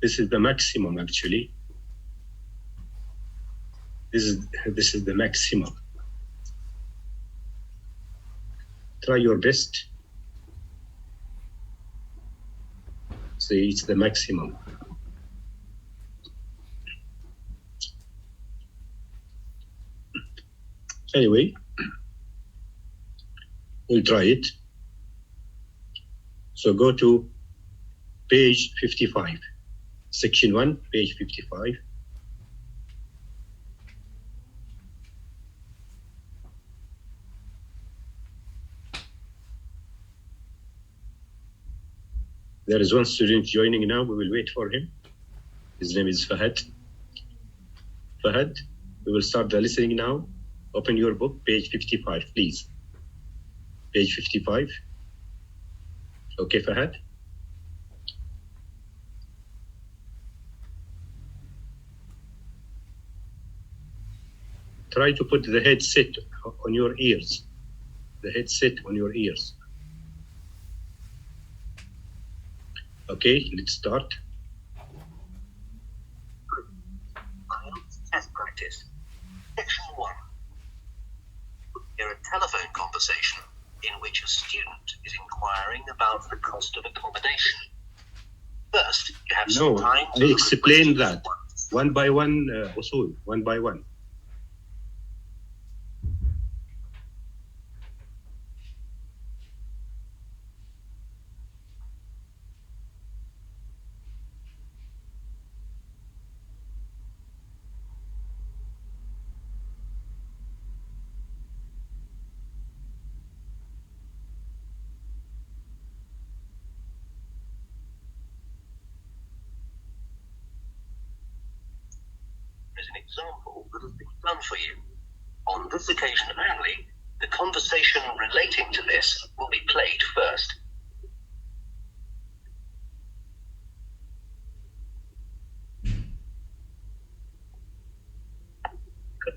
This is the maximum, actually. This is the maximum. Try your best. See, it's the maximum. Anyway, we'll try it. So go to page 55, section 1, page 55. There is one student joining now. We will wait for him. His name is Fahad. Fahad, we will start the listening now. Open your book, page 55, please. Page 55. Okay, Fahad? Try to put the headset on your ears. The headset on your ears. Okay, let's start. Test practice. Section 1. Hear a telephone conversation in which a student is inquiring about the cost of accommodation. First, you have some time to explain that one by one, Usul, one by one. As an example that has been done for you. On this occasion only, the conversation relating to this will be played first. Good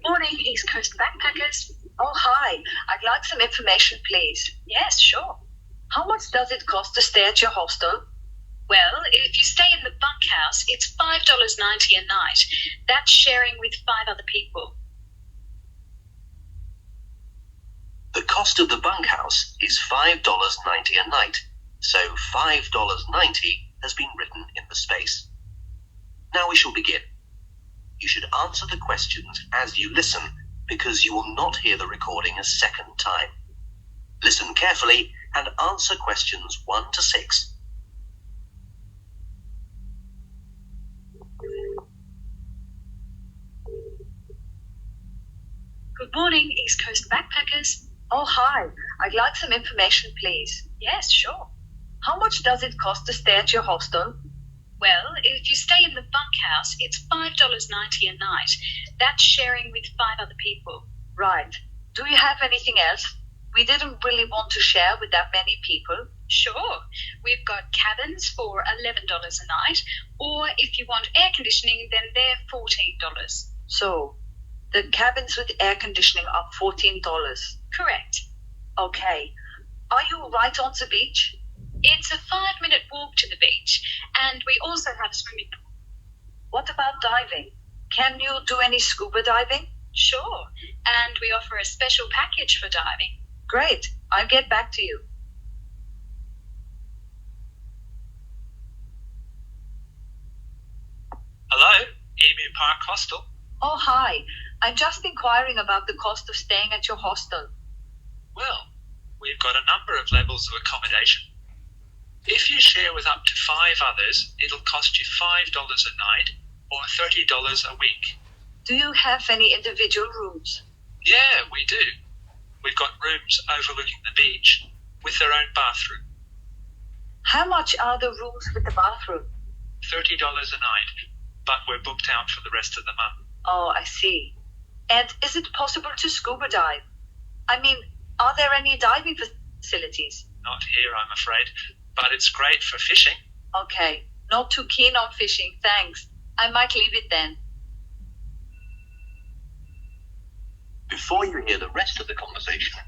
morning, East Coast backpackers. Oh, hi. I'd like some information, please. Yes, sure. How much does it cost to stay at your hostel? Well, if you stay in the bunkhouse, it's $5.90 a night. That's sharing with 5 other people. The cost of the bunkhouse is $5.90 a night, so $5.90 has been written in the space. Now we shall begin. You should answer the questions as you listen, because you will not hear the recording a second time. Listen carefully and answer questions 1 to 6. Good morning, East Coast backpackers. Oh, hi. I'd like some information, please. Yes, sure. How much does it cost to stay at your hostel? Well, if you stay in the bunkhouse, it's $5.90 a night. That's sharing with 5 other people. Right. Do you have anything else? We didn't really want to share with that many people. Sure. We've got cabins for $11 a night, or if you want air conditioning, then they're $14. So, the cabins with air conditioning are $14. Correct. Okay. Are you right on the beach? It's a 5-minute walk to the beach, and we also have a swimming pool. What about diving? Can you do any scuba diving? Sure. And we offer a special package for diving. Great. I'll get back to you. Hello, Emu Park Hostel. Oh, hi. I'm just inquiring about the cost of staying at your hostel. Well, we've got a number of levels of accommodation. If you share with up to 5 others, it'll cost you $5 a night or $30 a week. Do you have any individual rooms? Yeah, we do. We've got rooms overlooking the beach with their own bathroom. How much are the rooms with the bathroom? $30 a night, but we're booked out for the rest of the month. Oh, I see. And is it possible to scuba dive? I mean, are there any diving facilities? Not here, I'm afraid, but it's great for fishing. Okay, not too keen on fishing, thanks. I might leave it then. Before you hear the rest of the conversation,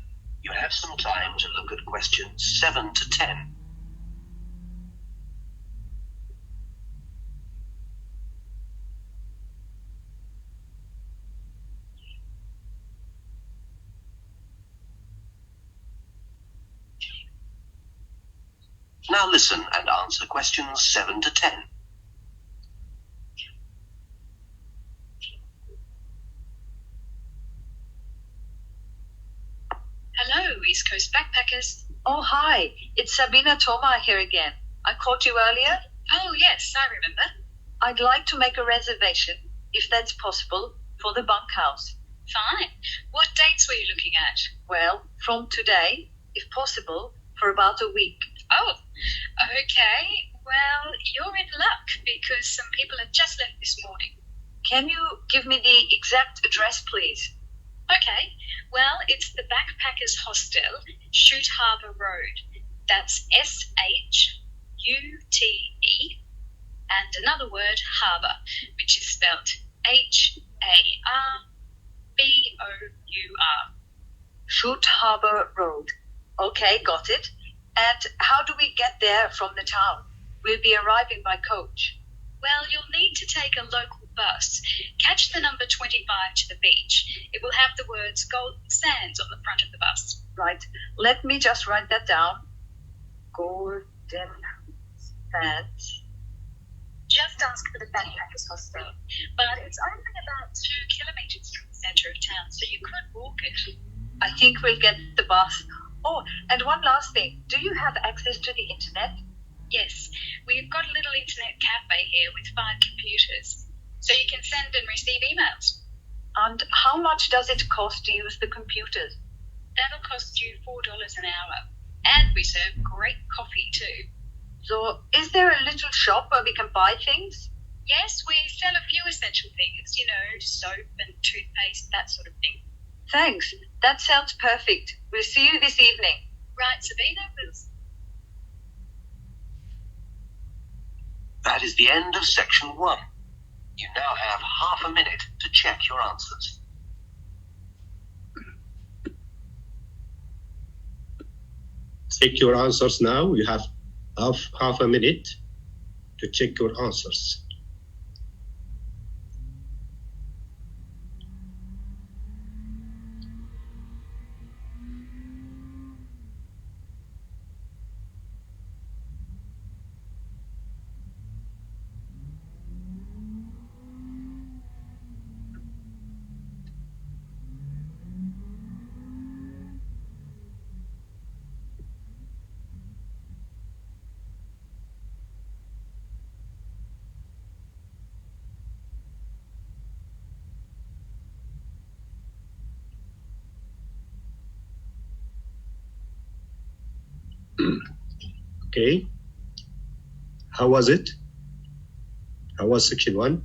you have some time to look at questions 7 to 10. Now listen and answer questions 7 to 10. Hello, East Coast backpackers. Oh, hi. It's Sabina Toma here again. I called you earlier. Oh, yes, I remember. I'd like to make a reservation, if that's possible, for the bunkhouse. Fine. What dates were you looking at? Well, from today, if possible, for about a week. Oh, okay. Well, you're in luck because some people have just left this morning. Can you give me the exact address, please? Okay. Well, it's the Backpackers Hostel, Shute Harbour Road. That's SHUTE and another word, harbour, which is spelt HARBOUR. Shute Harbour Road. Okay, got it. And how do we get there from the town? We'll be arriving by coach. Well, you'll need to take a local bus. Catch the number 25 to the beach. It will have the words Golden Sands on the front of the bus. Right. Let me just write that down. Golden Sands. Just ask for the Backpackers Hostel. But it's only about 2 kilometres from the centre of town, so you could walk it. I think we'll get the bus. Oh, and one last thing. Do you have access to the internet? Yes. We've got a little internet cafe here with 5 computers, so you can send and receive emails. And how much does it cost to use the computers? That'll cost you $4 an hour. And we serve great coffee too. So, is there a little shop where we can buy things? Yes, we sell a few essential things, soap and toothpaste, that sort of thing. Thanks. That sounds perfect. We'll see you this evening. Right, Sabina. That is the end of section 1. You now have half a minute to check your answers. Check your answers now. You have half a minute to check your answers. Okay. How was it? How was section 1?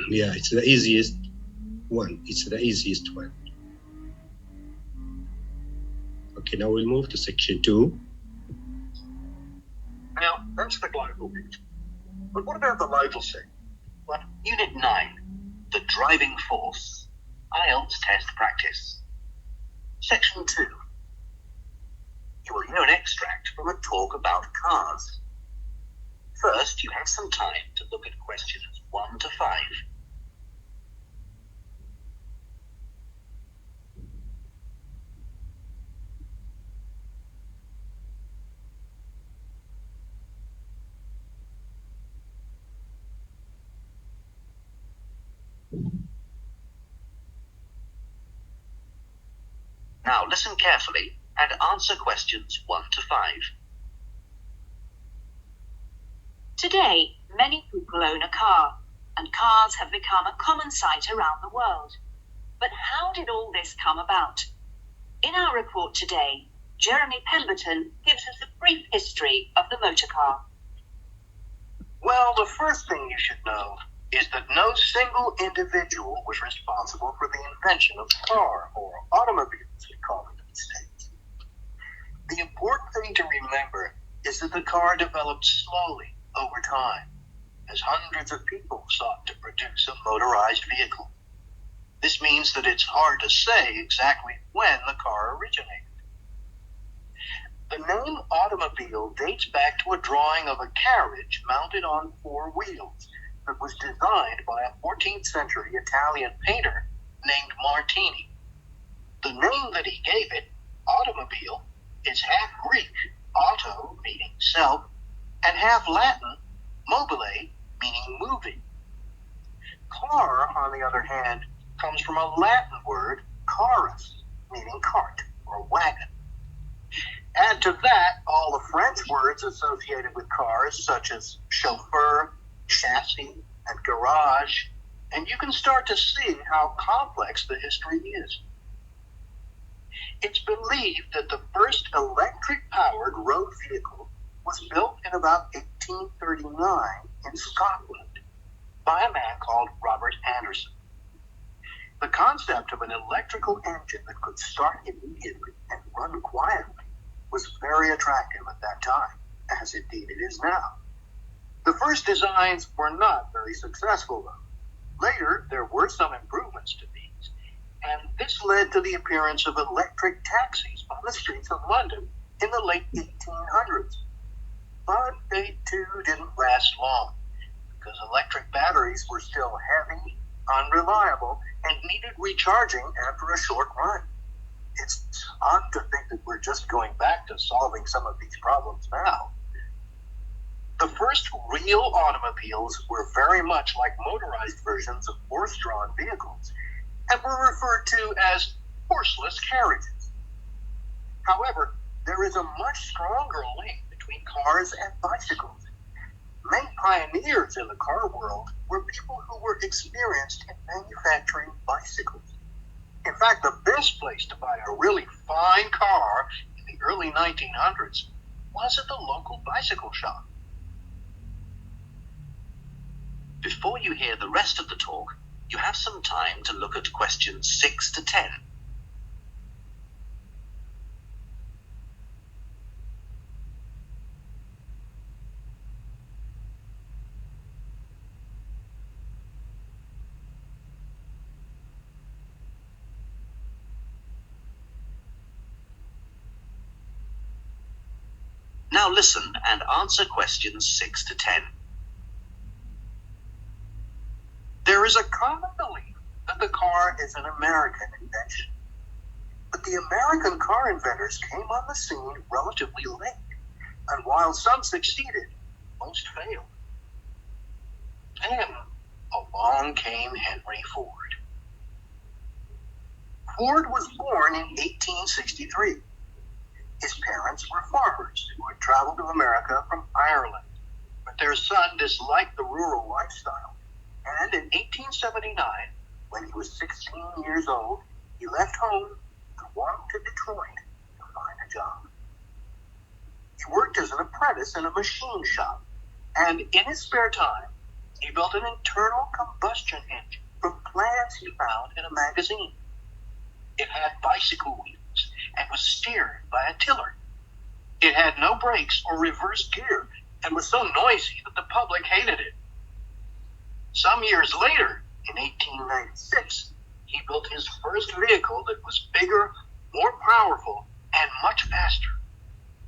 Yeah, it's the easiest one. It's the easiest one. Okay, now we'll move to section 2. Now, that's the global bit. But what about the local section? Well, Unit 9, the driving force. IELTS test practice. Section 2. You will hear an extract from a talk about cars. First, you have some time to look at questions 1 to 5. Now listen carefully and answer questions 1 to 5. Today, many people own a car, and cars have become a common sight around the world. But how did all this come about? In our report today, Jeremy Pemberton gives us a brief history of the motor car. Well, the first thing you should know is that no single individual was responsible for the invention of the car, or automobile as we call it in the States. The important thing to remember is that the car developed slowly over time, as hundreds of people sought to produce a motorized vehicle. This means that it's hard to say exactly when the car originated. The name automobile dates back to a drawing of a carriage mounted on 4 wheels that was designed by a 14th century Italian painter named Martini. The name that he gave it, automobile, is half Greek, auto meaning self, and half Latin, mobile, meaning moving. Car, on the other hand, comes from a Latin word, carus, meaning cart or wagon. Add to that all the French words associated with cars, such as chauffeur, chassis, and garage, and you can start to see how complex the history is. It's believed that the first electric-powered road vehicle was built in about 1839 in Scotland by a man called Robert Anderson. The concept of an electrical engine that could start immediately and run quietly was very attractive at that time, as indeed it is now. The first designs were not very successful, though. Later, there were some improvements to these, and this led to the appearance of electric taxis on the streets of London in the late 1800s. But they too didn't last long, because electric batteries were still heavy, unreliable, and needed recharging after a short run. It's odd to think that we're just going back to solving some of these problems now. The first real automobiles were very much like motorized versions of horse-drawn vehicles and were referred to as horseless carriages. However, there is a much stronger link between cars and bicycles. Many pioneers in the car world were people who were experienced in manufacturing bicycles. In fact, the best place to buy a really fine car in the early 1900s was at the local bicycle shop. Before you hear the rest of the talk, you have some time to look at questions 6 to 10. Now listen and answer questions 6 to 10. There is a common belief that the car is an American invention. But the American car inventors came on the scene relatively late, and while some succeeded, most failed. Then along came Henry Ford. Ford was born in 1863. His parents were farmers who had traveled to America from Ireland, but their son disliked the rural lifestyle. And in 1879, when he was 16 years old, he left home and walked to Detroit to find a job. He worked as an apprentice in a machine shop, and in his spare time, he built an internal combustion engine from plans he found in a magazine. It had bicycle wheels and was steered by a tiller. It had no brakes or reverse gear and was so noisy that the public hated it. Some years later, in 1896, he built his first vehicle that was bigger, more powerful, and much faster.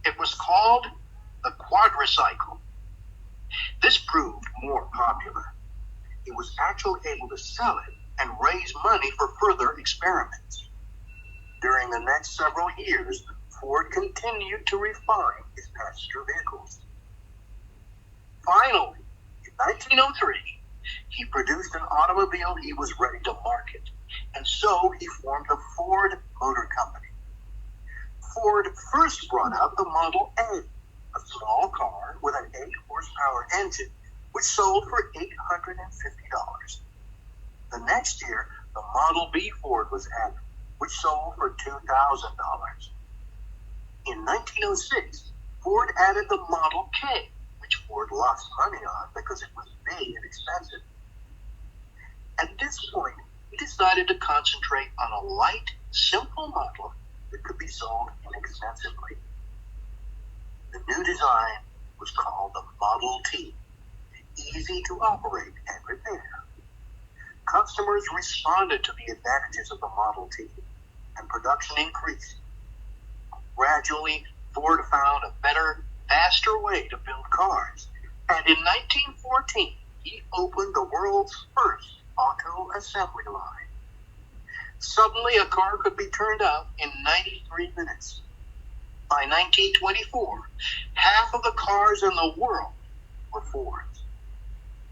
It was called the quadricycle. This proved more popular. He was actually able to sell it and raise money for further experiments. During the next several years, Ford continued to refine his passenger vehicles. Finally, in 1903, he produced an automobile he was ready to market, and so he formed the Ford Motor Company. Ford first brought out the Model A, a small car with an 8-horsepower engine, which sold for $850. The next year, the Model B Ford was added, which sold for $2,000. In 1906, Ford added the Model K, which Ford lost money on because it was big and expensive. At this point, he decided to concentrate on a light, simple model that could be sold inexpensively. The new design was called the Model T, easy to operate and repair. Customers responded to the advantages of the Model T, and production increased. Gradually, Ford found a better, faster way to build cars, and in 1914, he opened the world's first auto assembly line. Suddenly, a car could be turned out in 93 minutes. By 1924, half of the cars in the world were Fords.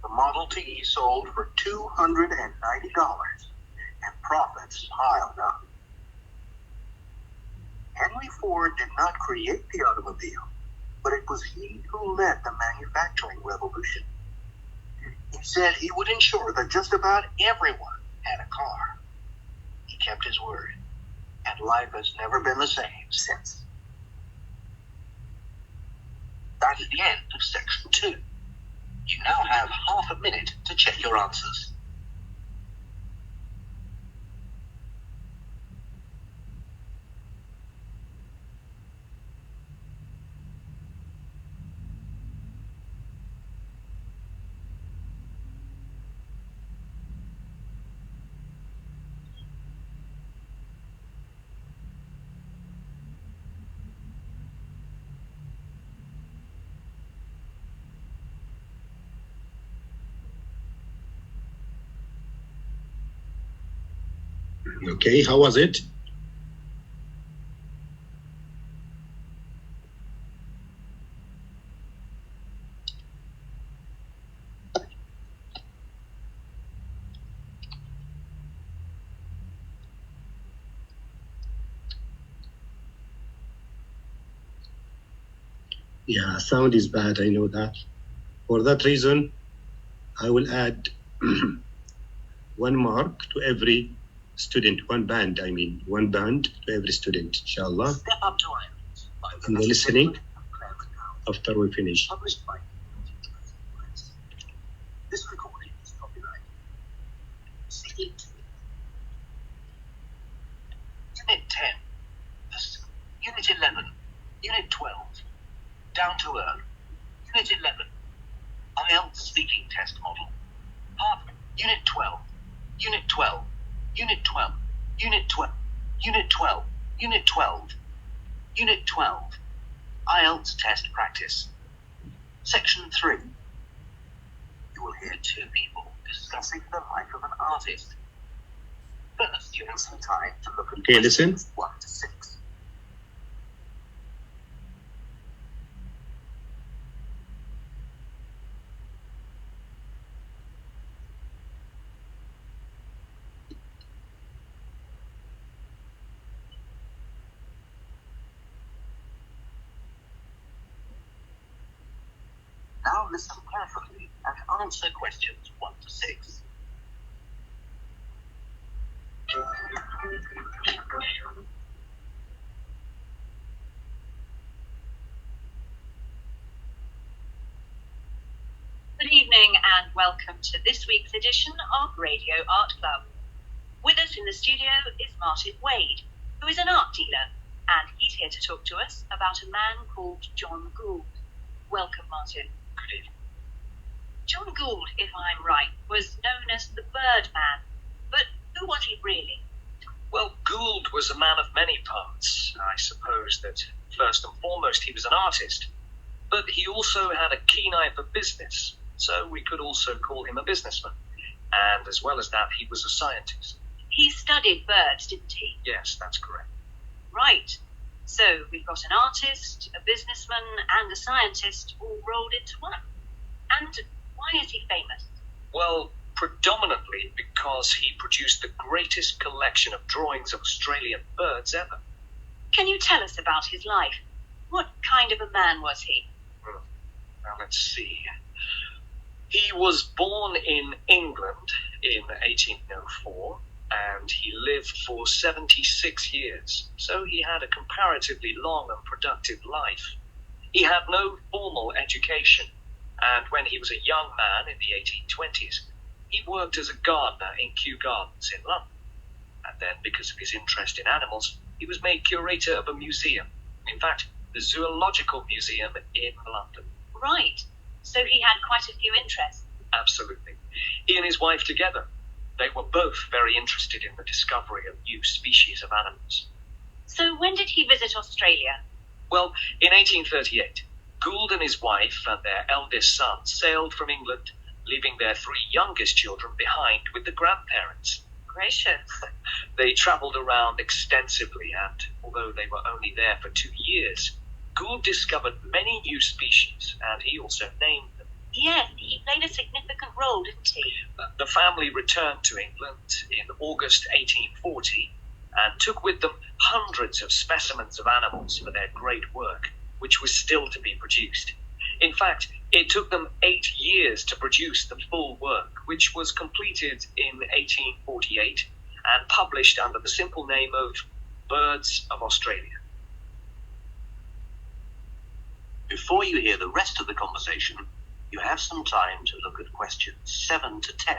The Model T sold for $290, and profits piled up. Henry Ford did not create the automobile, but it was he who led the manufacturing revolution. He said he would ensure that just about everyone had a car. He kept his word, and life has never been the same since. That is the end of section 2. You now have half a minute to check your answers. Okay, how was it? Yeah, sound is bad, I know that. For that reason, I will add 1 mark to every student, one band to every student, inshallah. Step up to iLtS. And the listening after we finish. Published by this recording is copyrighted. Unit 10. Unit 11. Unit 12. Down to Earth. Unit 11. IELTS speaking test model. Part Unit 12. Unit 12. Unit 12. Unit 12. Unit 12. Unit 12. Unit 12. IELTS test practice. Section 3. You will hear 2 people discussing the life of an artist. First, you have some time to look at Okay, listen. 1 to 6. Now listen carefully and answer questions 1 to 6. Good evening and welcome to this week's edition of Radio Art Club. With us in the studio is Martin Wade, who is an art dealer, and he's here to talk to us about a man called John Gould. Welcome, Martin. Good evening. John Gould, if I'm right, was known as the Birdman, but who was he really? Well, Gould was a man of many parts. I suppose that first and foremost he was an artist, but he also had a keen eye for business, so we could also call him a businessman. And as well as that, he was a scientist. He studied birds, didn't he? Yes, that's correct. Right. So we've got an artist, a businessman, and a scientist all rolled into one. And why is he famous? Well, predominantly because he produced the greatest collection of drawings of Australian birds ever. Can you tell us about his life? What kind of a man was he? Now let's see. He was born in England in 1804, and he lived for 76 years, so he had a comparatively long and productive life. He had no formal education, and when he was a young man in the 1820s, he worked as a gardener in Kew Gardens in London. And then, because of his interest in animals, he was made curator of a museum. In fact, the Zoological Museum in London. Right. So he had quite a few interests. Absolutely. He and his wife together, they were both very interested in the discovery of new species of animals. So when did he visit Australia? Well, in 1838, Gould and his wife and their eldest son sailed from England, leaving their 3 youngest children behind with the grandparents. gracious. They travelled around extensively, and although they were only there for 2 years, Gould discovered many new species, and he also named them. Yes, he played a significant role, didn't he? The family returned to England in August 1840 and took with them hundreds of specimens of animals for their great work, which was still to be produced. In fact, it took them 8 years to produce the full work, which was completed in 1848 and published under the simple name of Birds of Australia. Before you hear the rest of the conversation, you have some time to look at questions 7 to 10.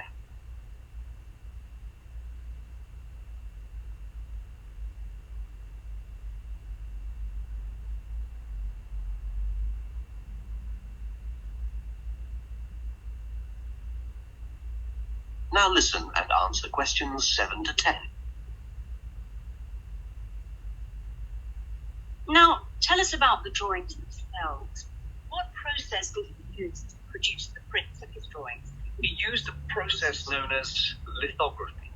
Now listen and answer questions 7 to 10. Now, tell us about the drawings themselves. What process did he use to produce the prints of his drawings? He used a process known as lithography.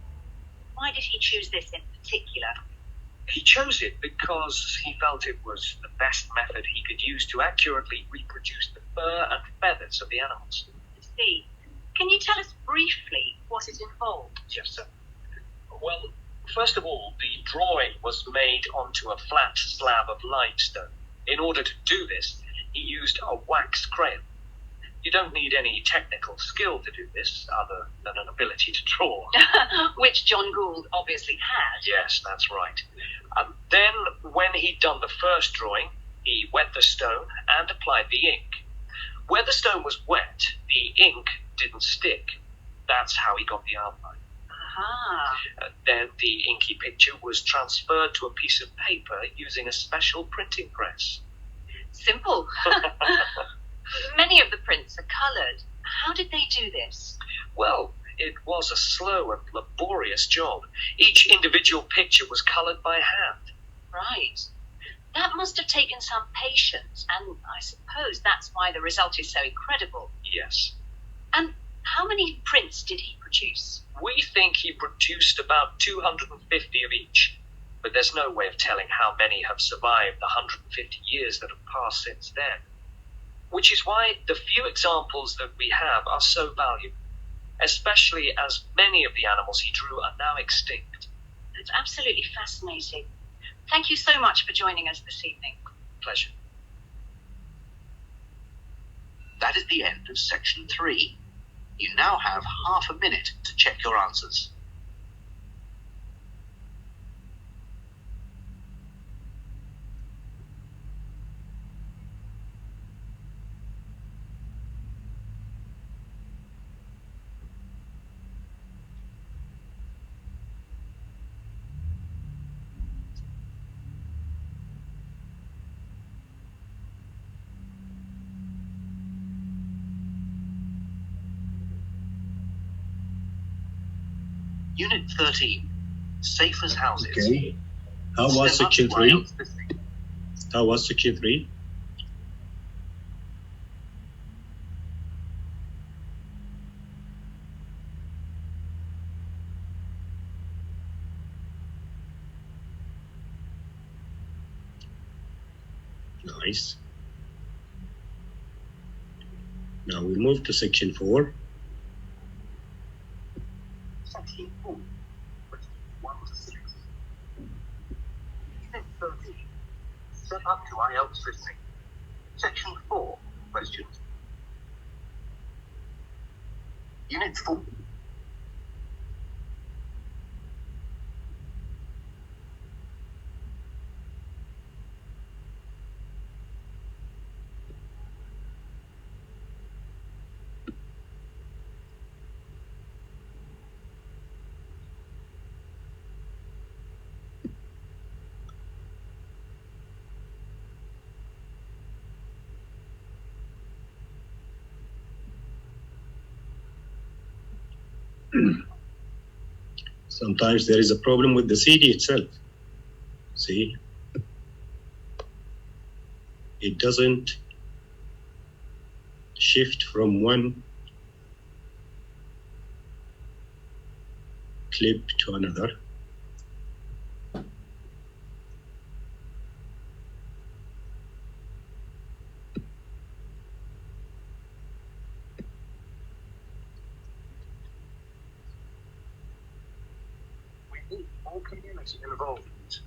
Why did he choose this in particular? He chose it because he felt it was the best method he could use to accurately reproduce the fur and feathers of the animals. I see. Can you tell us briefly what it involved? Yes, sir. Well, first of all, the drawing was made onto a flat slab of limestone. In order to do this, he used a wax crayon. You don't need any technical skill to do this, other than an ability to draw. Which John Gould obviously had. Yes, that's right. Then, when he'd done the first drawing, he wet the stone and applied the ink. Where the stone was wet, the ink didn't stick. That's how he got the outline. Aha. Then the inky picture was transferred to a piece of paper using a special printing press. Simple. Many of the prints are coloured. How did they do this? Well, it was a slow and laborious job. Each individual picture was coloured by hand. Right. That must have taken some patience, and I suppose that's why the result is so incredible. Yes. And how many prints did he produce? We think he produced about 250 of each, but there's no way of telling how many have survived the 150 years that have passed since then. Which is why the few examples that we have are so valuable, especially as many of the animals he drew are now extinct. That's absolutely fascinating. Thank you so much for joining us this evening. Pleasure. That is the end of section 3. You now have half a minute to check your answers. Unit 13, Safe as Houses. Okay. How was section 3? How was section 3? Nice. Now we move to section 4. Section 4, questions 1 to 6. Unit 13, set up to IELTS listening. Section 4, questions. Unit 4. Sometimes there is a problem with the CD itself. See? It doesn't shift from one flip to another. We need more community involvement.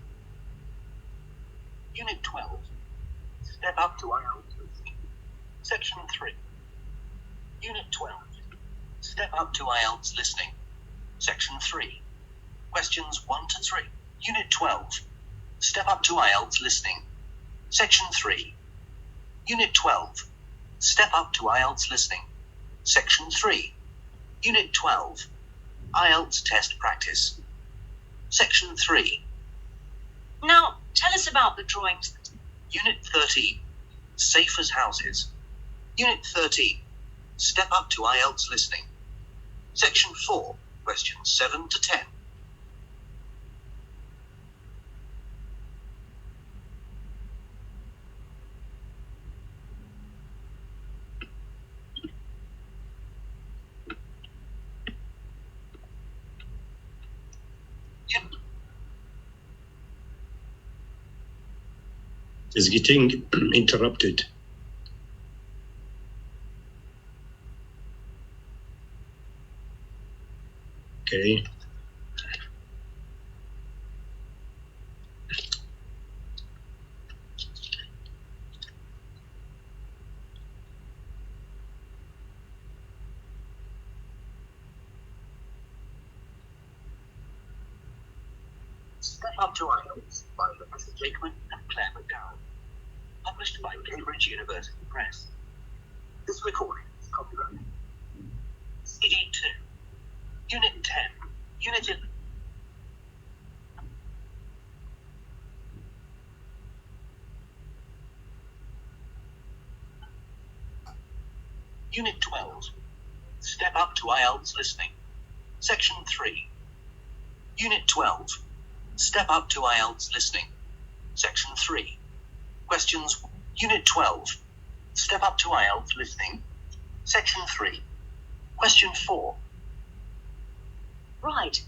Unit 12. Step up to IELTS. Section 3. Unit 12. Step up to IELTS listening. Section 3. Questions 1 to 3. Unit 12. Step up to IELTS listening. Section 3. Unit 12. Step up to IELTS listening. Section 3. Unit 12. IELTS test practice. Section 3. Now, tell us about the drawings. Unit 30. Safe as houses. Unit 30. Step up to IELTS listening. Section 4. Questions 7 to 10. Is getting interrupted. Okay. Step Up to IELTS by Professor Jakeman and Claire McDowell. Published by Cambridge University Press. This recording is copyrighted. CD 2. Unit 10. Unit 11. Unit 12. Step up to IELTS listening. Section 3. Unit 12. Step up to IELTS listening. Section 3. Questions. Unit 12. Step up to IELTS listening. Section 3. Question 4. Right.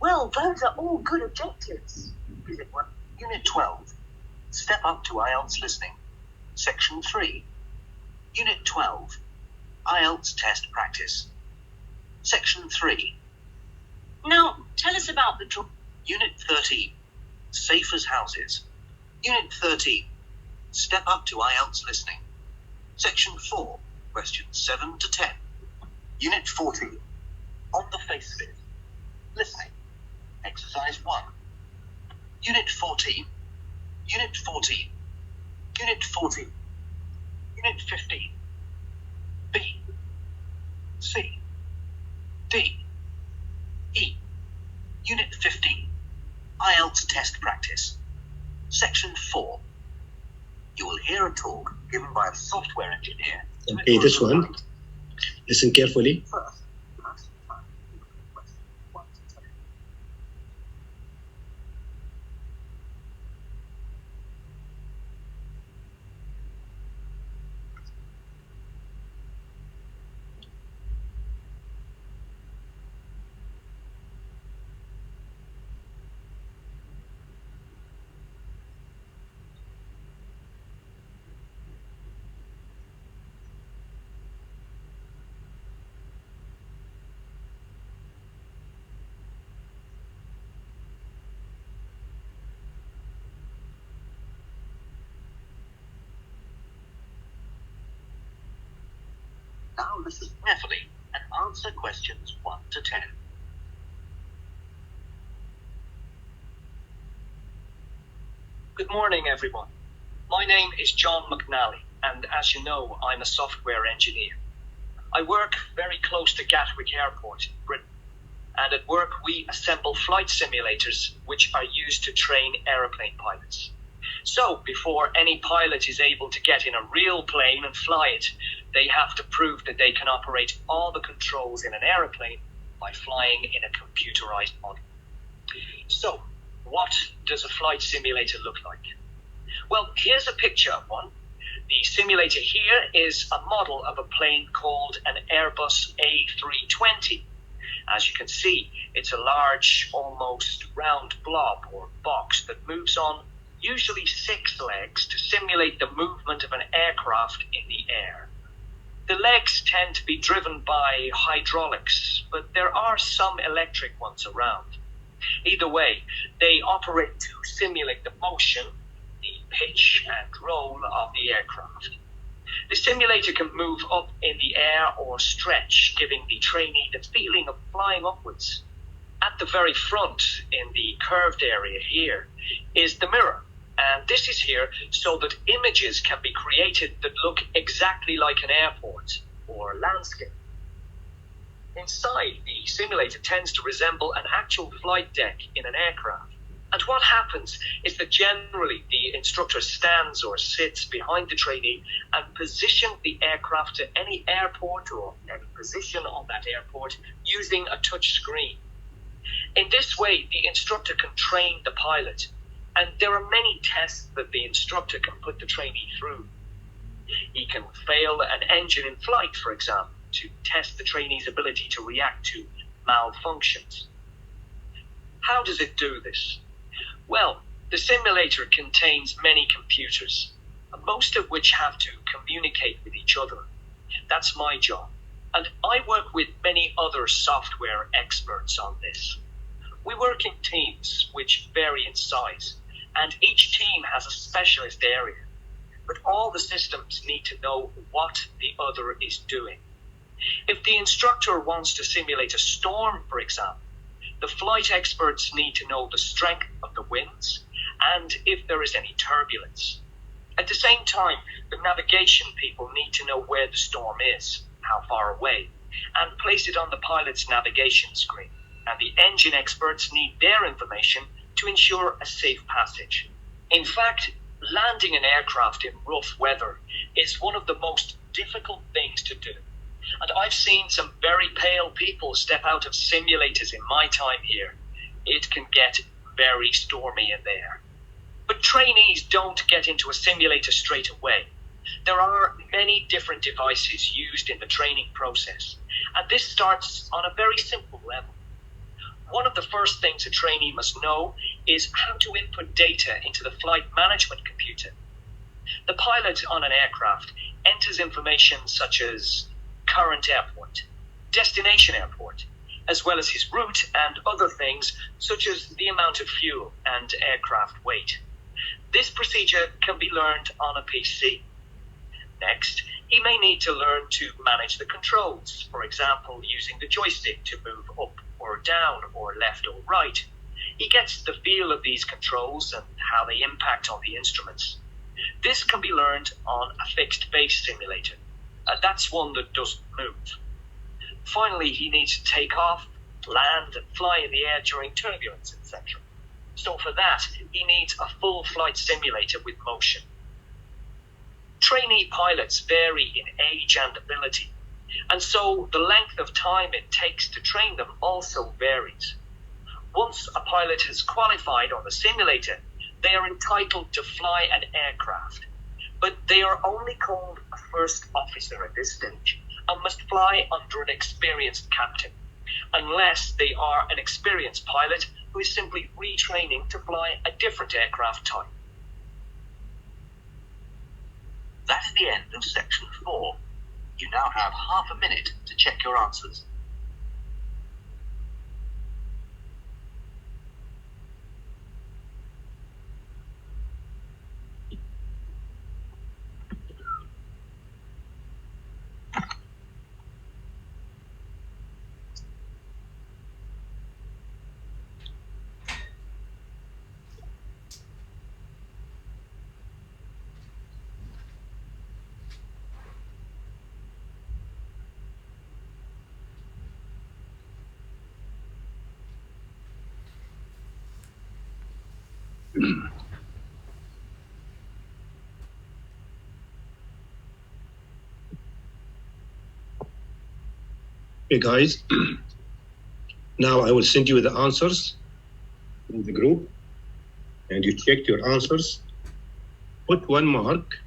Well, those are all good objectives. Unit 12. Step up to IELTS listening. Section 3. Unit 12. IELTS test practice. Section 3. Now, tell us about the Unit 30. Safe as houses. Unit 30. Step up to IELTS listening. Section 4. Questions 7 to 10. Unit 40. On the face of it. Listening. Exercise 1. Unit 14. Unit 14. Unit 14. Unit 15. B. C. D. E. Unit 15. IELTS test practice. Section 4. You will hear a talk given by a software engineer. Okay, this one. Listen carefully. First, now listen carefully and answer questions 1 to 10. Good morning, everyone. My name is John McNally, and as you know, I'm a software engineer. I work very close to Gatwick Airport in Britain, and at work we assemble flight simulators which are used to train aeroplane pilots. So, before any pilot is able to get in a real plane and fly it, they have to prove that they can operate all the controls in an aeroplane by flying in a computerized model. So, what does a flight simulator look like? Well, here's a picture of one. The simulator here is a model of a plane called an Airbus A320. As you can see, it's a large, almost round blob or box that moves on usually 6 legs to simulate the movement of an aircraft in the air. The legs tend to be driven by hydraulics, but there are some electric ones around. Either way, they operate to simulate the motion, the pitch and roll of the aircraft. The simulator can move up in the air or stretch, giving the trainee the feeling of flying upwards. At the very front, in the curved area here, is the mirror. And this is here so that images can be created that look exactly like an airport or landscape. Inside, the simulator tends to resemble an actual flight deck in an aircraft. And what happens is that generally the instructor stands or sits behind the trainee and positions the aircraft to any airport or any position on that airport using a touch screen. In this way, the instructor can train the pilot. And there are many tests that the instructor can put the trainee through. He can fail an engine in flight, for example, to test the trainee's ability to react to malfunctions. How does it do this? Well, the simulator contains many computers, most of which have to communicate with each other. That's my job. And I work with many other software experts on this. We work in teams which vary in size, and each team has a specialist area. But all the systems need to know what the other is doing. If the instructor wants to simulate a storm, for example, the flight experts need to know the strength of the winds and if there is any turbulence. At the same time, the navigation people need to know where the storm is, how far away, and place it on the pilot's navigation screen. And the engine experts need their information to ensure a safe passage. In fact, landing an aircraft in rough weather is one of the most difficult things to do. And I've seen some very pale people step out of simulators in my time here. It can get very stormy in there. But trainees don't get into a simulator straight away. There are many different devices used in the training process, and this starts on a very simple level. One of the first things a trainee must know is how to input data into the flight management computer. The pilot on an aircraft enters information such as current airport, destination airport, as well as his route and other things such as the amount of fuel and aircraft weight. This procedure can be learned on a PC. Next, he may need to learn to manage the controls, for example, using the joystick to move up or down or left or right. He gets the feel of these controls and how they impact on the instruments. This can be learned on a fixed base simulator. That's one that doesn't move. Finally, he needs to take off, land and fly in the air during turbulence, etc. So for that, he needs a full flight simulator with motion. Trainee pilots vary in age and ability, and so the length of time it takes to train them also varies. Once a pilot has qualified on the simulator, they are entitled to fly an aircraft, but they are only called a first officer at this stage and must fly under an experienced captain, unless they are an experienced pilot who is simply retraining to fly a different aircraft type. That is the end of section 4. You now have half a minute to check your answers. Okay, guys, now I will send you the answers in the group, and you check your answers. Put 1 mark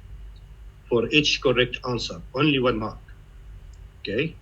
for each correct answer, only 1 mark, okay?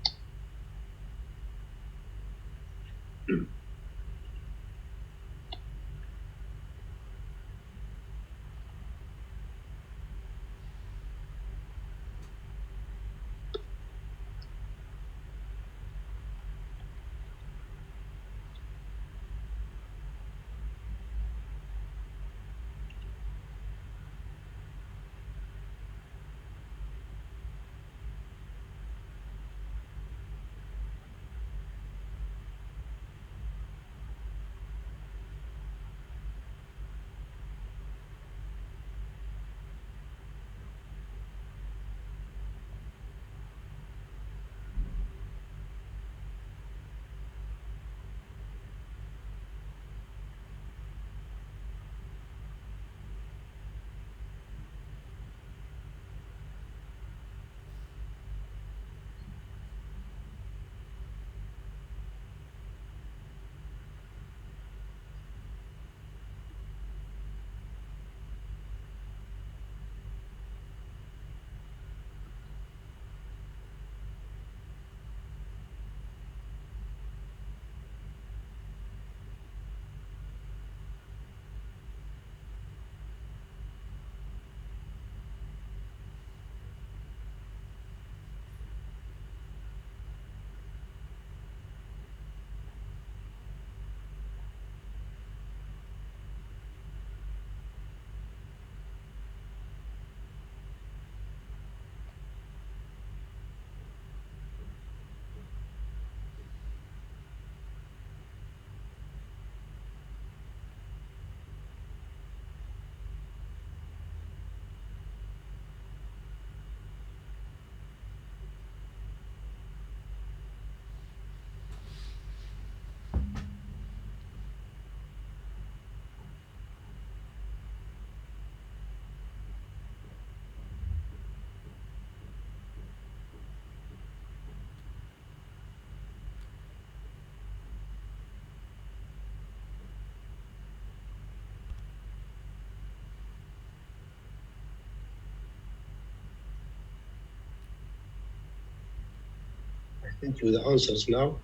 into the answers now.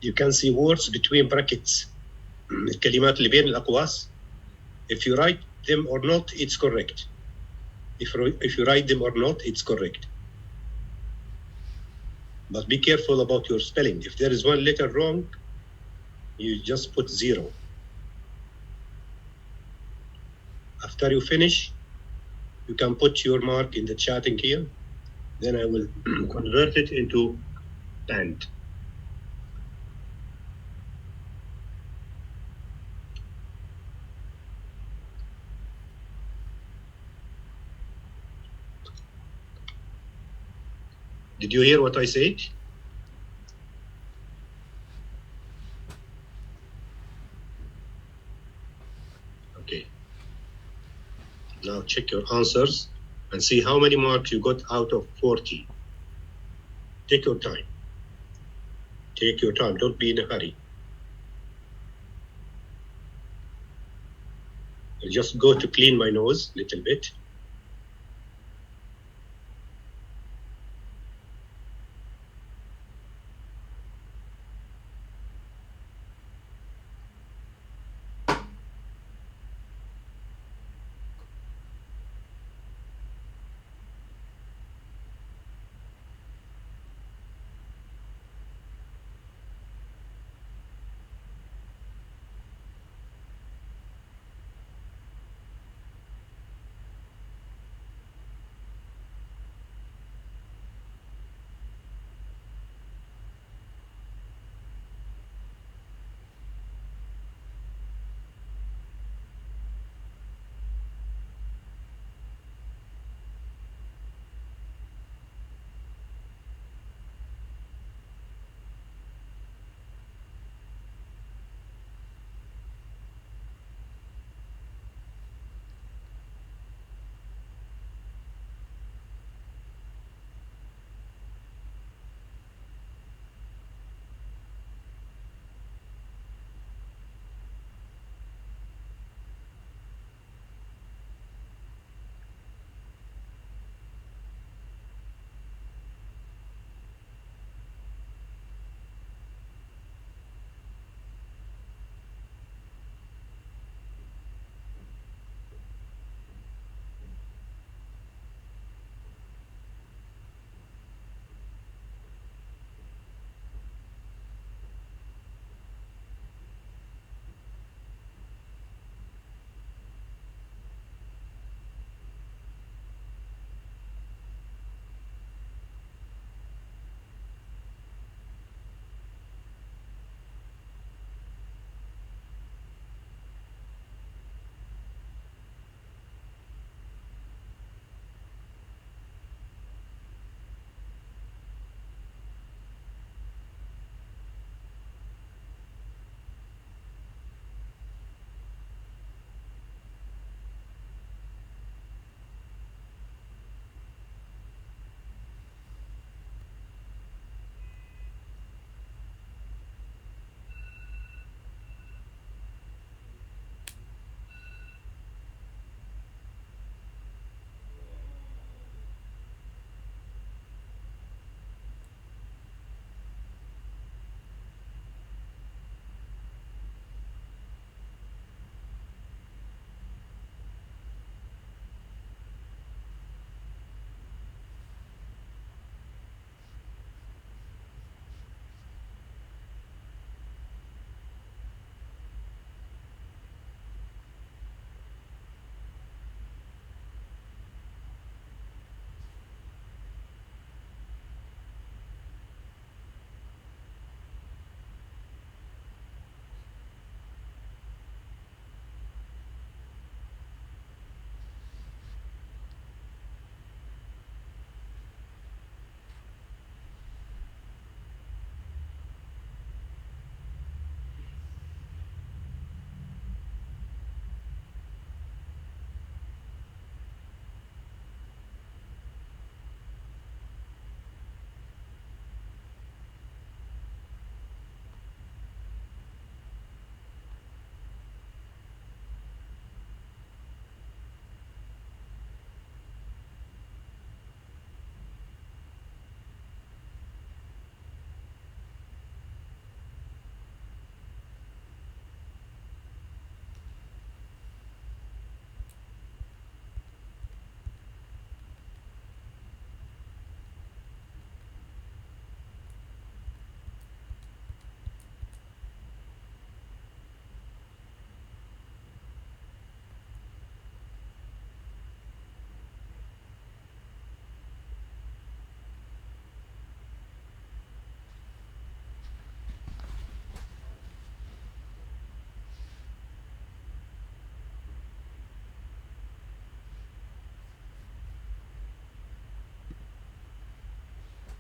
You can see words between brackets. الكلمات اللي بين الأقواس. If you write them or not, it's correct. If you write them or not, it's correct. But be careful about your spelling. If there is one letter wrong, you just put 0. After you finish, you can put your mark in the chatting here. Then I will convert it into band. Did you hear what I said? Okay. Now check your answers and see how many marks you got out of 40. Take your time. Take your time. Don't be in a hurry. I'll just go to clean my nose a little bit.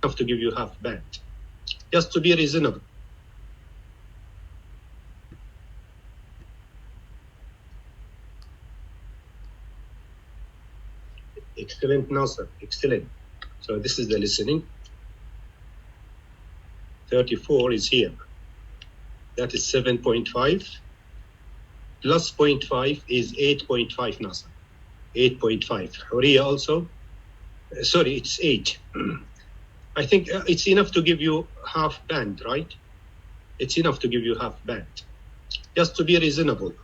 enough to give you half band. Just to be reasonable. Excellent, Nasser. Excellent. So this is the listening. 34 is here. That is 7.5. Plus 0.5 is 8.5, Nasser. 8.5. Huriya also. Sorry, it's 8. I think it's enough to give you half band, right? It's enough to give you half band. Just to be reasonable.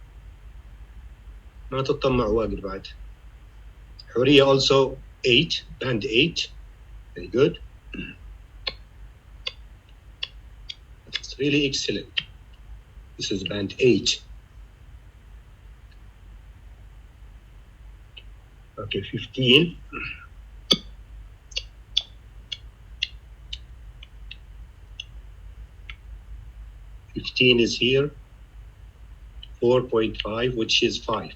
ما تطمع واجد بعد. Huriya also 8, band 8. Very good. It's really excellent. This is band 8. Okay, 15. Fifteen is here. 4.5, which is 5.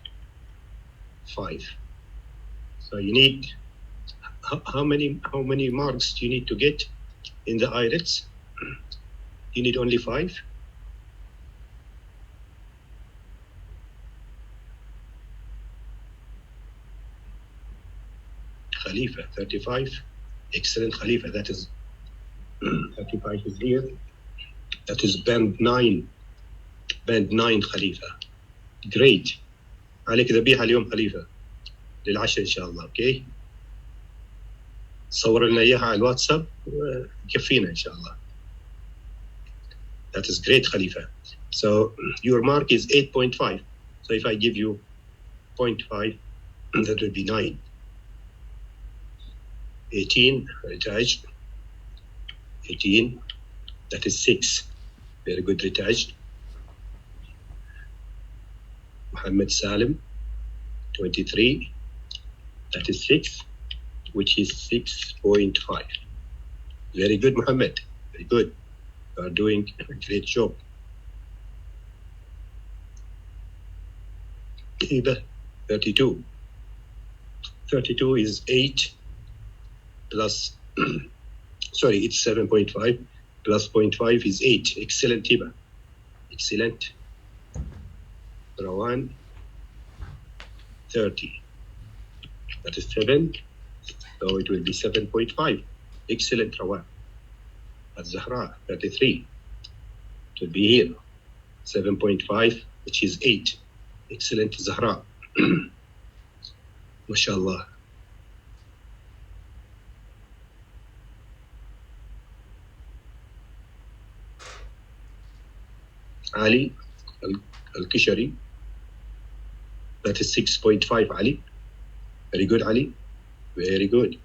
5. So you need how many marks do you need to get in the ielts? You need only 5. Khalifa, 35. Excellent, Khalifa. That is 35 is here. That is band 9. Band 9 خليفة. Great. عليك ذبيحة اليوم خليفة للعشاء إن شاء الله. أوكي. صور لنا إياها على الواتساب وكفينا إن شاء الله. That is great خليفة. So your mark is 8.5. So if I give you 0.5, that would be 9. 18. Ritaj. 18. That is 6. Very good, Ritaj. Muhammad Salim, 23. That is 6, which is 6.5. Very good, Muhammad. Very good. You are doing a great job. Iba, 32. 32 is 8 plus, sorry, it's 7.5 plus 0.5 is 8. Excellent, Iba. Excellent. Rawan, 30. That is 7. So it will be 7.5. Excellent, Rawan. Al-Zahra, 33. It will be here. 7.5, which is 8. Excellent, Zahra. MashaAllah. Ali Al-Kishari. That is 6.5, Ali. Very good, Ali. Very good.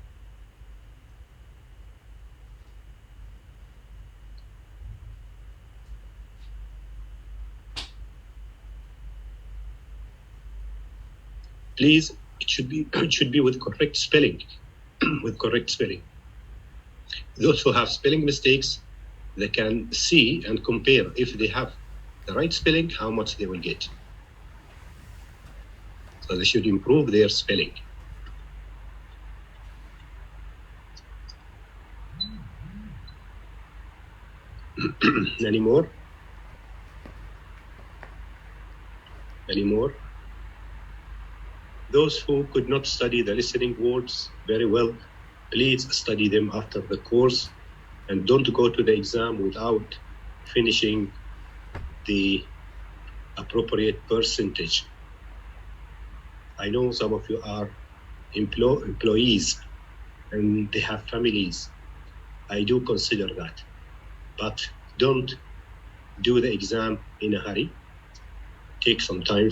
Please, it should be with correct spelling. With correct spelling. Those who have spelling mistakes, they can see and compare if they have the right spelling, how much they will get. So they should improve their spelling. Any more? Any more? Those who could not study the listening words very well, please study them after the course and don't go to the exam without finishing the appropriate percentage. I know some of you are employees and they have families. I do consider that. But don't do the exam in a hurry. Take some time.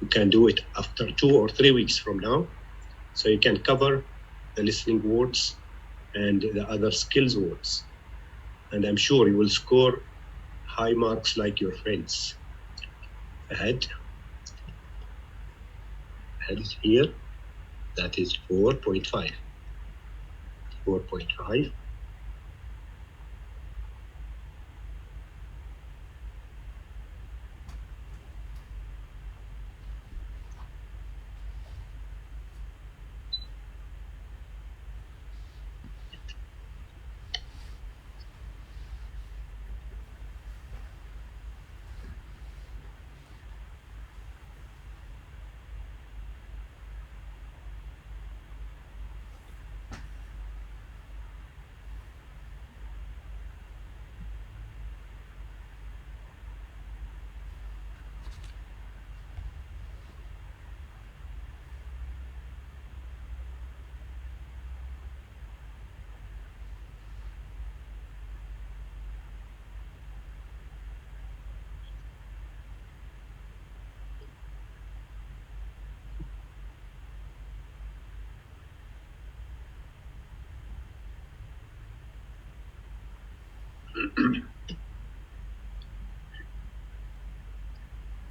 You can do it after 2 or 3 weeks from now. So you can cover the listening words and the other skills words. And I'm sure you will score high marks like your friends. Ahead. Ahead is here. That is 4.5. 4.5.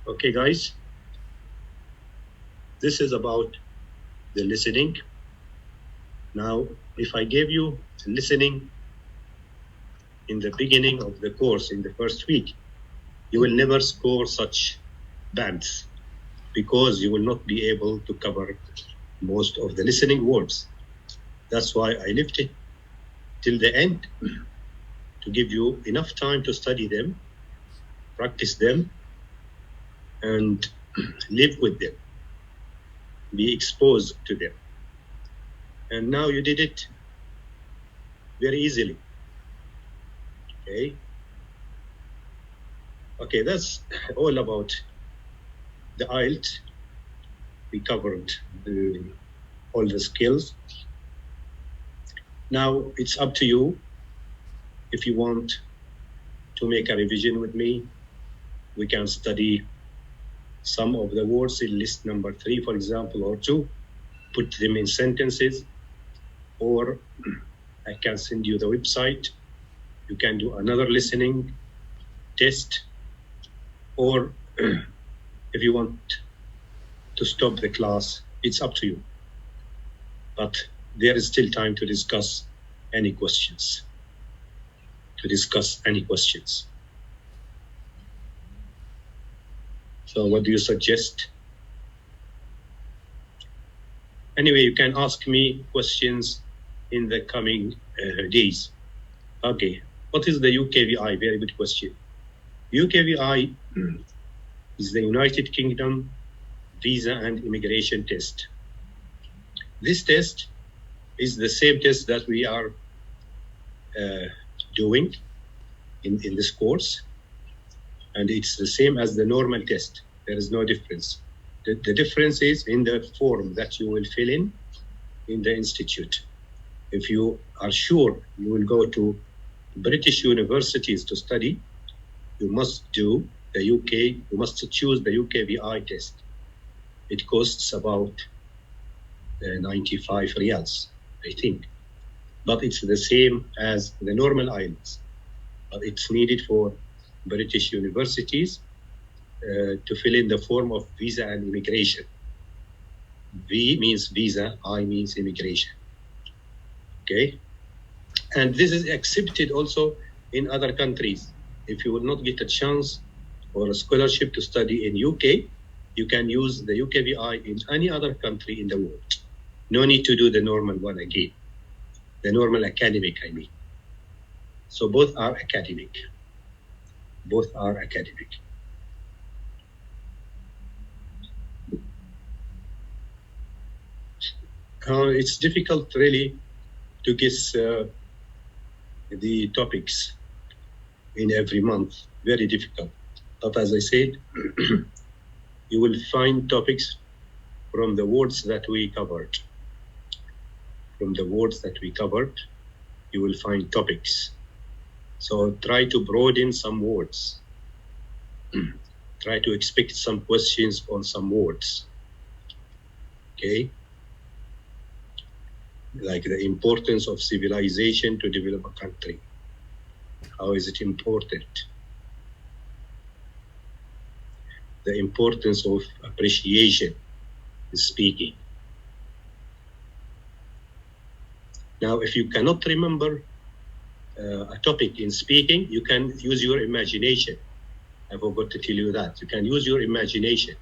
Okay, guys, this is about the listening. Now, if I gave you listening in the beginning of the course, in the first week, you will never score such bands because you will not be able to cover most of the listening words. That's why I left it till the end to give you enough time to study them, practice them, and live with them, be exposed to them. And now you did it very easily. Okay, that's all about the IELTS. We covered all the skills. Now it's up to you. If you want to make a revision with me, we can study some of the words in list number 3, for example, or 2, put them in sentences, or I can send you the website. You can do another listening test, or if you want to stop the class, it's up to you. But there is still time to discuss any questions. So what do you suggest? Anyway, you can ask me questions in the coming days. Okay, what is the UKVI? Very good question. UKVI is the United Kingdom Visa and Immigration Test. This test is the same test that we are doing in this course, and it's the same as the normal test. There is no difference. The difference is in the form that you will fill in the institute. If you are sure you will go to British universities to study, you must do you must choose the UKVI test. It costs about 95 riyals, I think. But it's the same as the normal IELTS. But it's needed for British universities to fill in the form of visa and immigration. V means visa, I means immigration. Okay? And this is accepted also in other countries. If you will not get a chance or a scholarship to study in UK, you can use the UKVI in any other country in the world. No need to do the normal one again. The normal academic, I mean. So both are academic. It's difficult really to guess the topics in every month. Very difficult. But as I said, you will find topics from the words that we covered. You will find topics. So try to broaden some words. Try to expect some questions on some words. Okay? Like the importance of civilization to develop a country. How is it important? The importance of appreciation in speaking. Now, if you cannot remember a topic in speaking, you can use your imagination. I forgot to tell you that. You can use your imagination.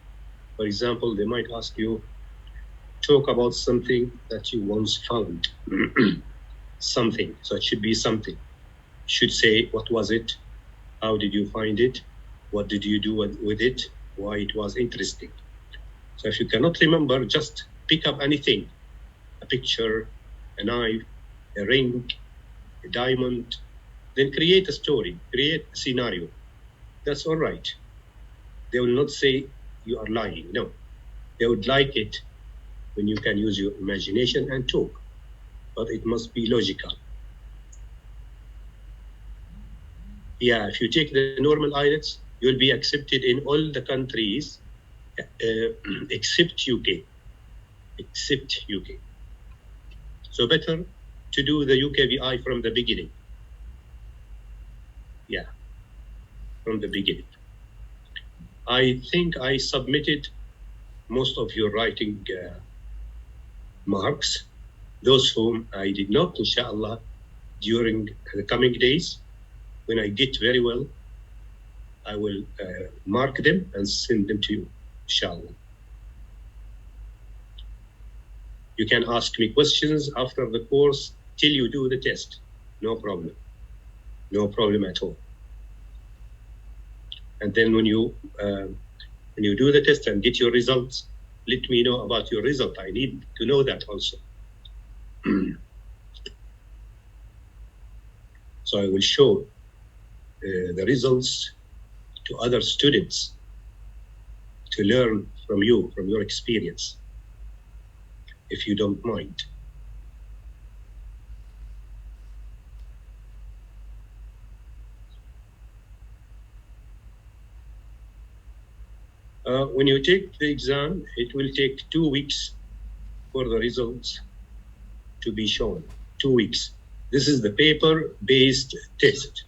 For example, they might ask you, talk about something that you once found. Something. So it should be something. You should say, what was it? How did you find it? What did you do with it? Why it was interesting. So if you cannot remember, just pick up anything. A picture, a knife, a ring, a diamond. Then create a story, create a scenario. That's all right. They will not say you are lying. No. They would like it when you can use your imagination and talk. But it must be logical. Yeah, if you take the normal IELTS, you'll be accepted in all the countries except UK. So better to do the UKVI from the beginning. from the beginning. I think I submitted most of your writing marks. Those whom I did not, inshallah, during the coming days, when I get very well, I will mark them and send them to you, inshallah. You can ask me questions after the course till you do the test. No problem. No problem at all. And then when you do the test and get your results, let me know about your result. I need to know that also. So I will show the results to other students to learn from you, from your experience, if you don't mind. When you take the exam, it will take 2 weeks for the results to be shown. 2 weeks. This is the paper-based test.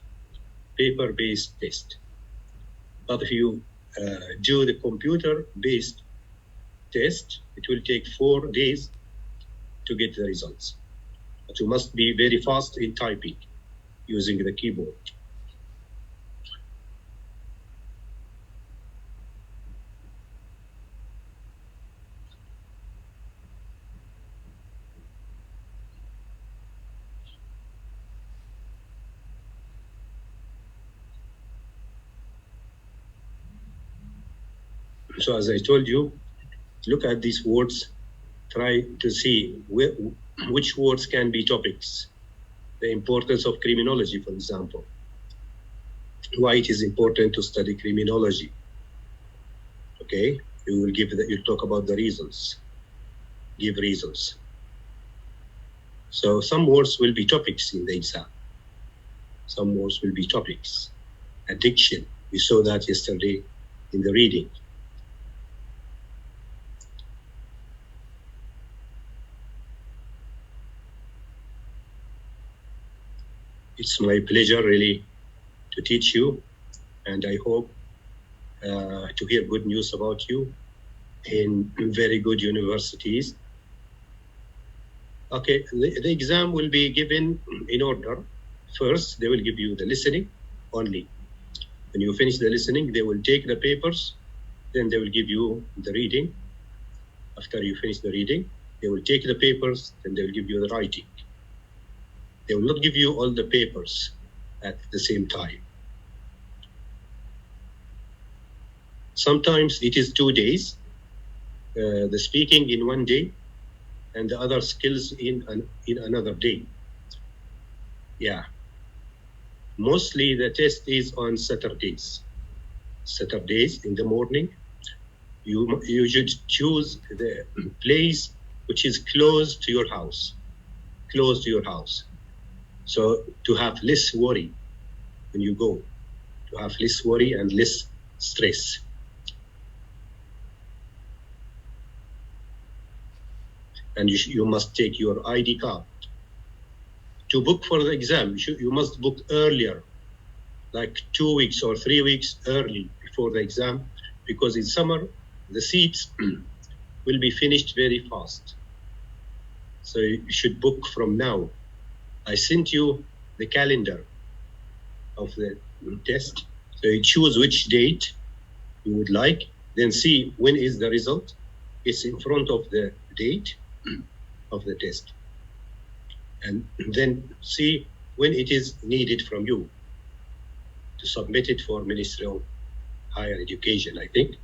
Paper-based test. But if you do the computer-based test, it will take 4 days to get the results. But you must be very fast in typing using the keyboard. So as I told you, look at these words, try to see which words can be topics. The importance of criminology, for example. Why it is important to study criminology. Okay, you talk about the reasons. Give reasons. So some words will be topics in the exam. Some words will be topics. Addiction, we saw that yesterday in the reading. It's my pleasure really to teach you, and I hope to hear good news about you in very good universities. Okay, the exam will be given in order. First, they will give you the listening only. When you finish the listening, they will take the papers, then they will give you the reading. After you finish the reading, they will take the papers, then they will give you the writing. They will not give you all the papers at the same time. Sometimes it is 2 days, the speaking in 1 day, and the other skills in another day. Yeah. Mostly the test is on Saturdays. Saturdays in the morning. You should choose the place which is close to your house. Close to your house. So to have less worry when you go, to have less worry and less stress. And you must take your ID card. To book for the exam, you must book earlier, like 2 weeks or 3 weeks early before the exam, because in summer, the seats will be finished very fast. So you should book from now. I sent you the calendar of the test. So you choose which date you would like, then see when is the result. It's in front of the date of the test. And then see when it is needed from you to submit it for Ministry of Higher Education, I think.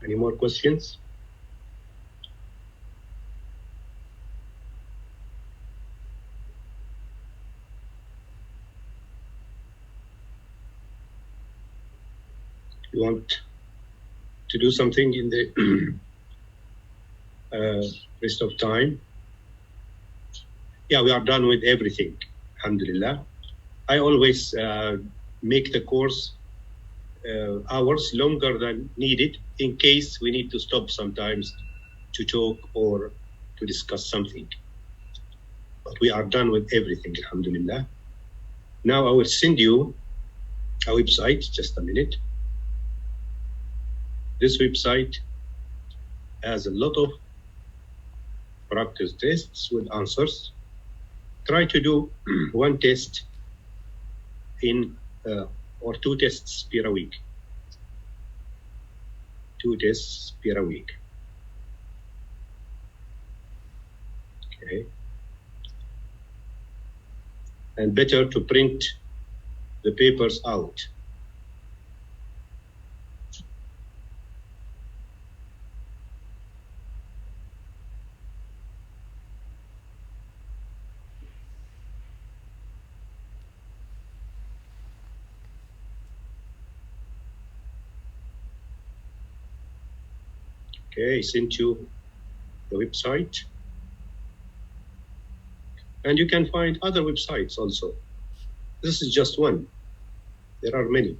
Any more questions? You want to do something in the... rest of time. Yeah, we are done with everything, alhamdulillah. I always make the course hours longer than needed in case we need to stop sometimes to talk or to discuss something. But we are done with everything, alhamdulillah. Now I will send you a website, just a minute. This website has a lot of practice tests with answers. Try to do one test in or 2 tests per week. 2 tests per week. Okay. And better to print the papers out. Okay, I sent you the website. And you can find other websites also. This is just one. There are many.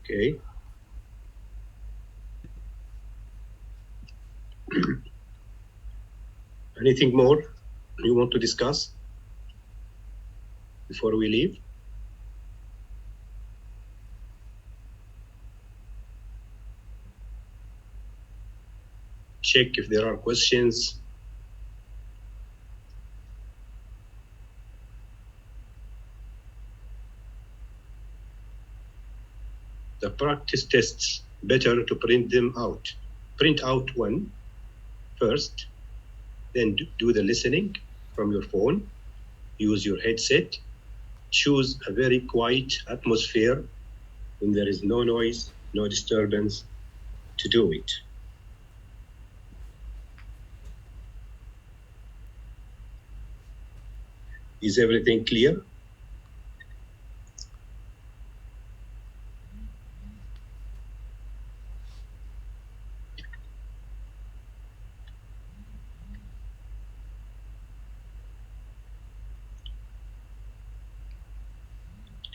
Okay. Anything more you want to discuss before we leave? Check if there are questions. The practice tests, better to print them out. Print out one first, then do the listening from your phone. Use your headset. Choose a very quiet atmosphere when there is no noise, no disturbance to do it. Is everything clear?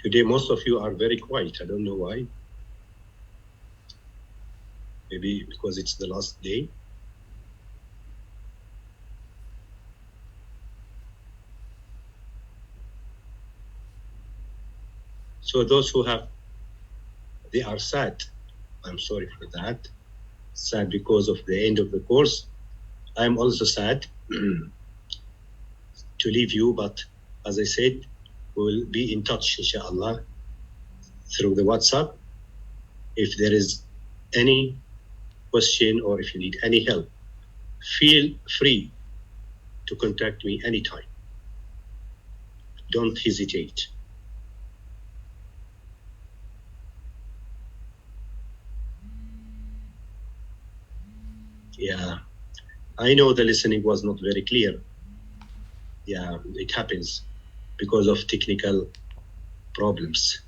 Today, most of you are very quiet. I don't know why. Maybe because it's the last day. So those who they are sad. I'm sorry for that. Sad because of the end of the course. I'm also sad to leave you, but as I said, we will be in touch, inshallah, through the WhatsApp. If there is any question or if you need any help, feel free to contact me anytime. Don't hesitate. Yeah, I know the listening was not very clear. Yeah, it happens because of technical problems.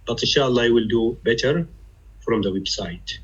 But inshallah, I will do better from the website.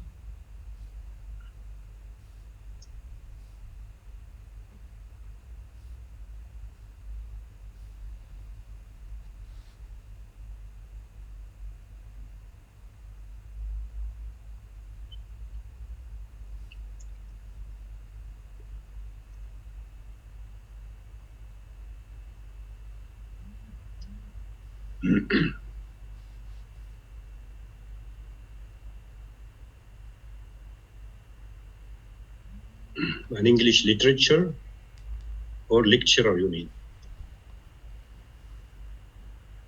An English literature or lecturer, you mean?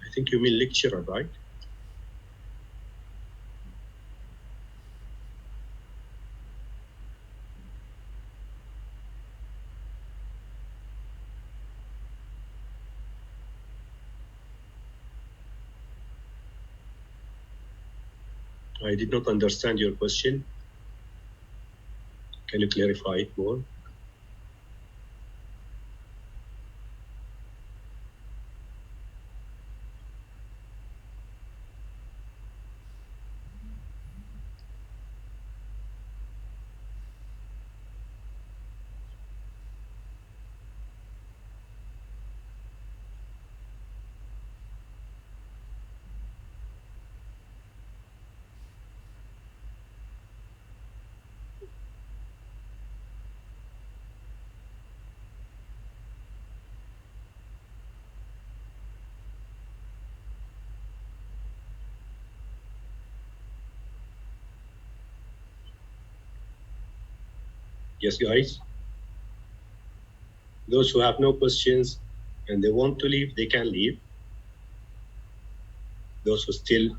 I think you mean lecturer, right? I did not understand your question. Can you clarify it more? Yes, guys? Those who have no questions and they want to leave, they can leave. Those who still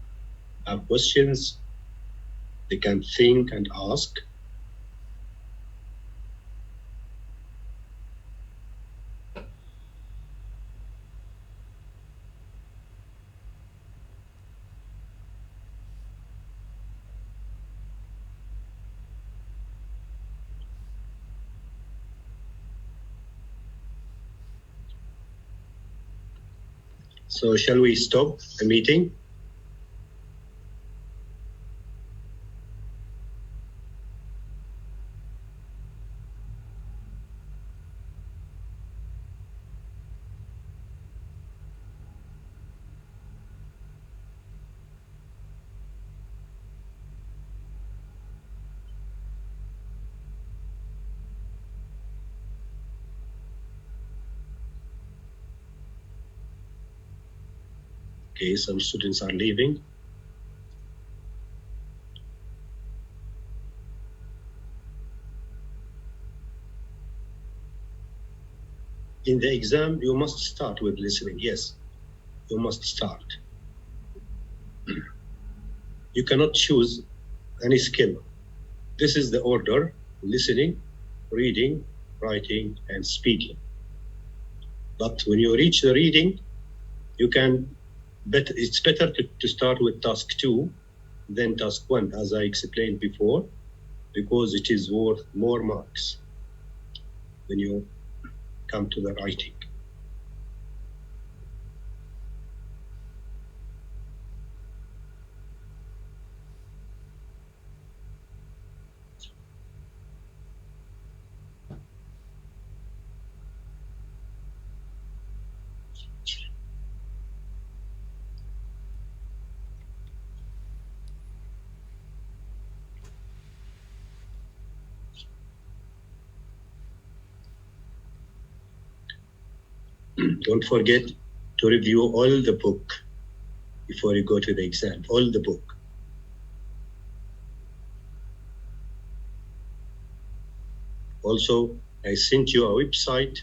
have questions, they can think and ask. So shall we stop the meeting? Okay, some students are leaving. In the exam, you must start with listening. Yes, you must start. You cannot choose any skill. This is the order: listening, reading, writing, and speaking. But when you reach the reading, you can, but it's better to start with task 2 than task 1, as I explained before, because it is worth more marks when you come to the writing. Don't forget to review all the book before you go to the exam, all the book. Also, I sent you a website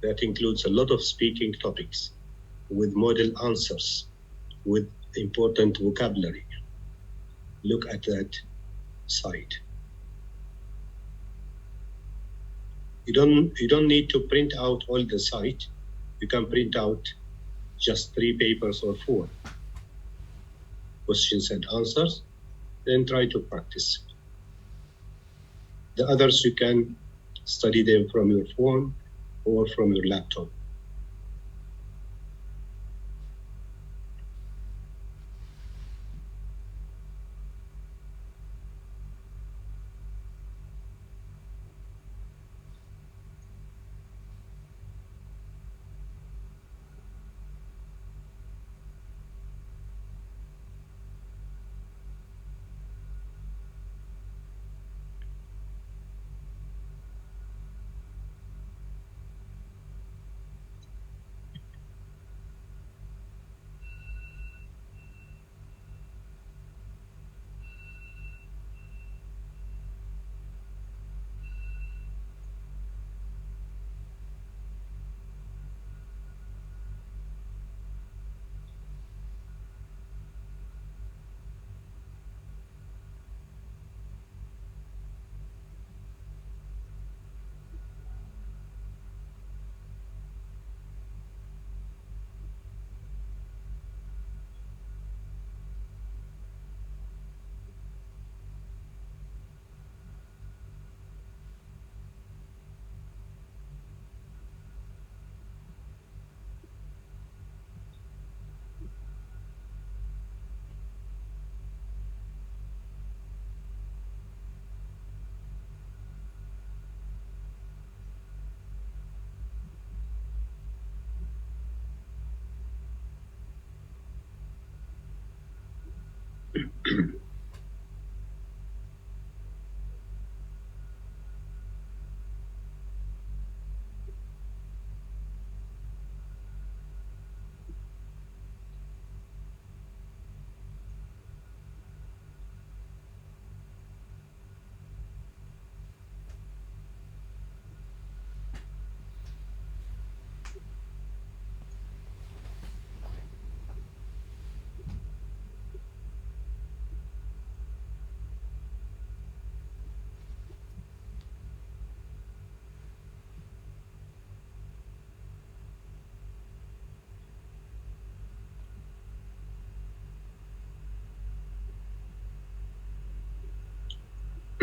that includes a lot of speaking topics with model answers, with important vocabulary. Look at that site. You don't need to print out all the site. You can print out just 3 papers or 4 questions and answers, then try to practice. The others you can study them from your phone or from your laptop.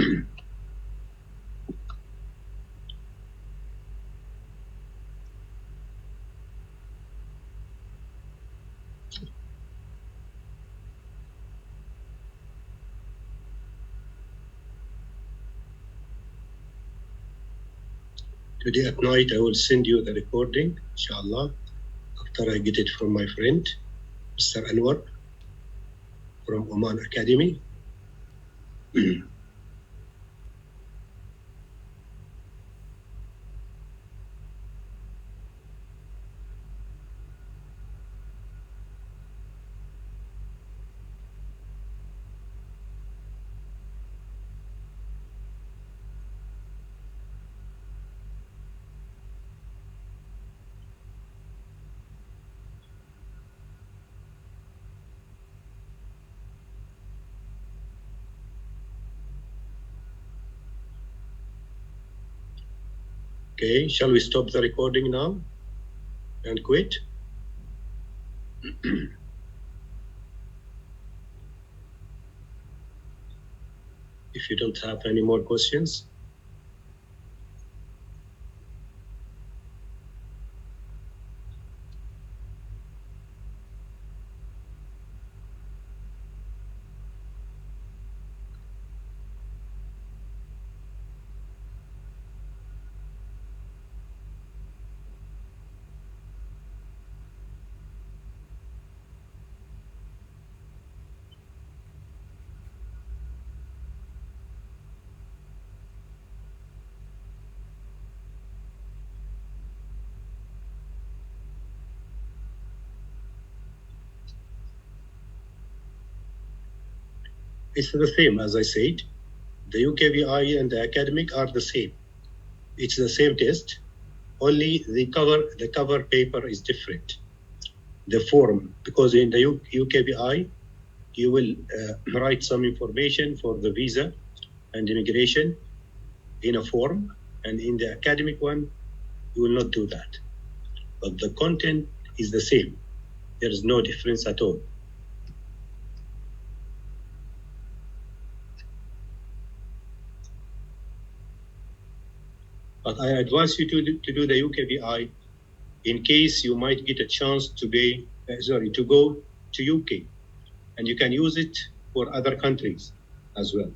Today at night, I will send you the recording, inshallah, after I get it from my friend, Mr. Anwar, from Oman Academy. Okay, shall we stop the recording now and quit? If you don't have any more questions. It's the same, as I said. The UKVI and the academic are the same. It's the same test, only the cover paper is different. The form, because in the UKVI, you will write some information for the visa and immigration in a form, and in the academic one, you will not do that. But the content is the same. There is no difference at all. But I advise you to do the UKVI in case you might get a chance to go to UK, and you can use it for other countries as well.